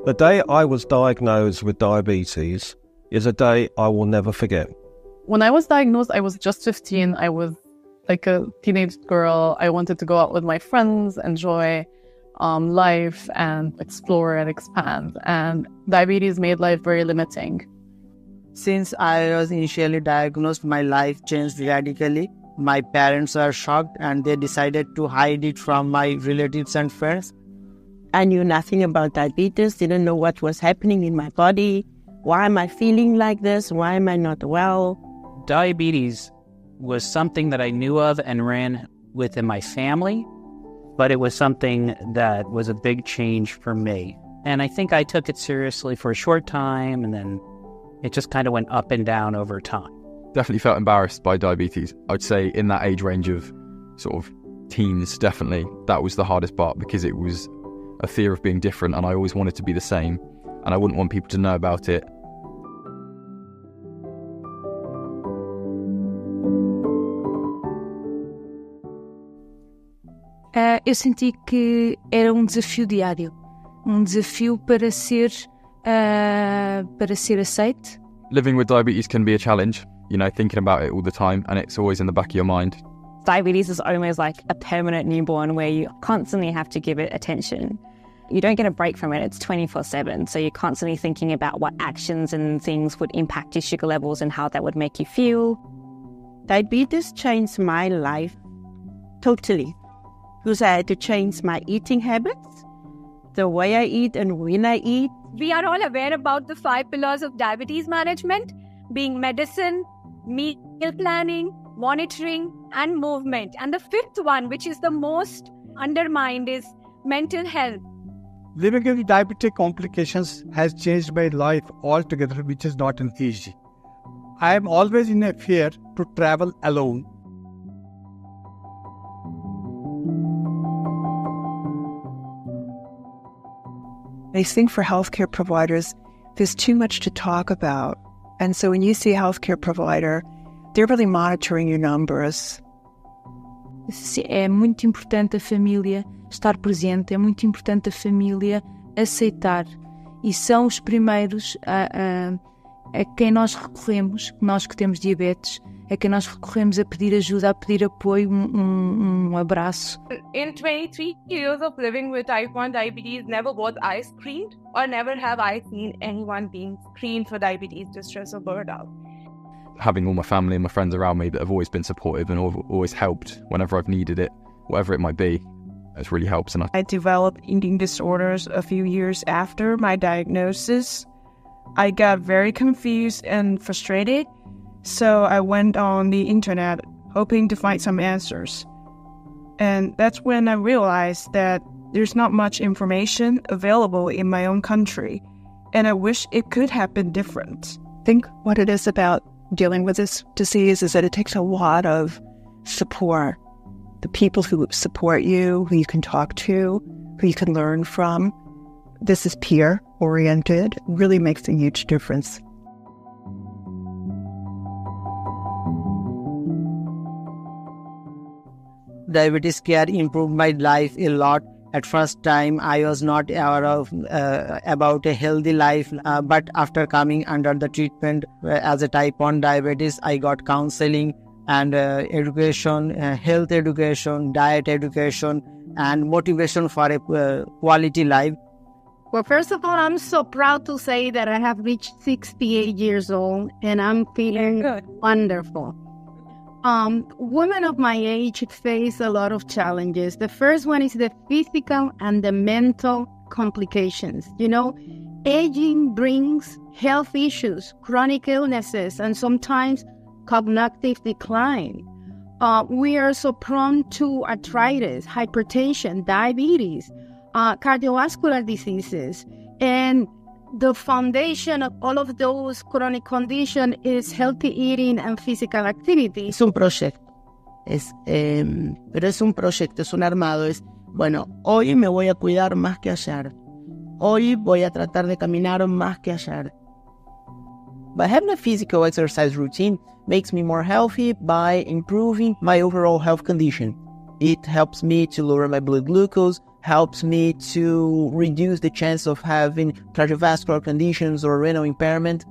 The day I was diagnosed with diabetes is a day I will never forget. When I was diagnosed, I was just 15. I was like a teenage girl. I wanted to go out with my friends, enjoy life and explore and expand. And diabetes made life very limiting. Since I was initially diagnosed, my life changed radically. My parents were shocked and they decided to hide it from my relatives and friends. I knew nothing about diabetes, didn't know what was happening in my body. Why am I feeling like this? Why am I not well? Diabetes was something that I knew of and ran within my family, but it was something that was a big change for me. And I think I took it seriously for a short time, and then it just kind of went up and down over time. Definitely felt embarrassed by diabetes. I'd say in that age range of sort of teens, definitely, that was the hardest part because it was a fear of being different and I always wanted to be the same and I wouldn't want people to know about it. Eu senti que era desafio diário, desafio para ser aceite. Living with diabetes can be a challenge, you know, thinking about it all the time and it's always in the back of your mind. Diabetes is almost like a permanent newborn where you constantly have to give it attention. You don't get a break from it, it's 24/7. So you're constantly thinking about what actions and things would impact your sugar levels and how that would make you feel. Diabetes changed my life totally because I had to change my eating habits, the way I eat and when I eat. We are all aware about the 5 pillars of diabetes management, being medicine, meal planning, monitoring, and movement. And the 5th one, which is the most undermined, is mental health. Living with diabetic complications has changed my life altogether, which is not an easy. I am always in a fear to travel alone. I think for healthcare providers, there's too much to talk about. And so when you see a healthcare provider, they're really monitoring your numbers. É muito importante a família estar presente, é muito importante a família aceitar. E são os primeiros a quem nós recorremos, nós que temos diabetes, a quem nós recorremos a pedir ajuda, a pedir apoio, abraço. In 23 years of living with type 1 diabetes, never was I screened or never have I seen anyone being screened for diabetes distress or burnout. Having all my family and my friends around me that have always been supportive and always helped whenever I've needed it, whatever it might be, it really helps. And I developed eating disorders a few years after my diagnosis. I got very confused and frustrated, so I went on the internet hoping to find some answers. And that's when I realized that there's not much information available in my own country, and I wish it could have been different. I think what it is about dealing with this disease is that it takes a lot of support. The people who support you, who you can talk to, who you can learn from. This is peer-oriented, really makes a huge difference. Diabetes care improved my life a lot. At first time, I was not aware of about a healthy life, but after coming under the treatment as a type 1 diabetes, I got counseling and education, health education, diet education, and motivation for a quality life. Well, first of all, I'm so proud to say that I have reached 68 years old and I'm feeling wonderful. Women of my age face a lot of challenges. The first one is the physical and the mental complications. You know, aging brings health issues, chronic illnesses, and sometimes cognitive decline. We are so prone to arthritis, hypertension, diabetes, cardiovascular diseases, and the foundation of all of those chronic conditions is healthy eating and physical activity. Es un proyecto, pero es un proyecto, es un armado. Es, bueno, hoy me voy a cuidar más que ayer. Hoy voy a tratar de caminar más que ayer. By having a physical exercise routine makes me more healthy by improving my overall health condition. It helps me to lower my blood glucose, helps me to reduce the chance of having cardiovascular conditions or renal impairment.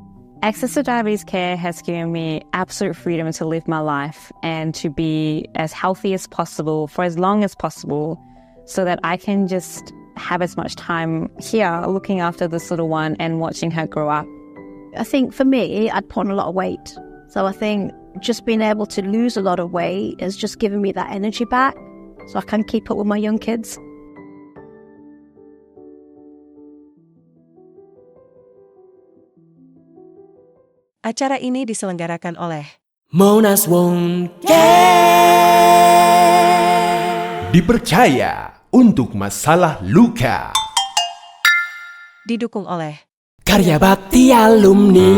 Access to diabetes care has given me absolute freedom to live my life and to be as healthy as possible for as long as possible, so that I can just have as much time here looking after this little one and watching her grow up. I think for me, I'd put on a lot of weight. So I think just being able to lose a lot of weight has just given me that energy back so I can keep up with my young kids. Acara ini diselenggarakan oleh Monas Won't dipercaya untuk masalah luka. Didukung oleh Karya Bakti Alumni.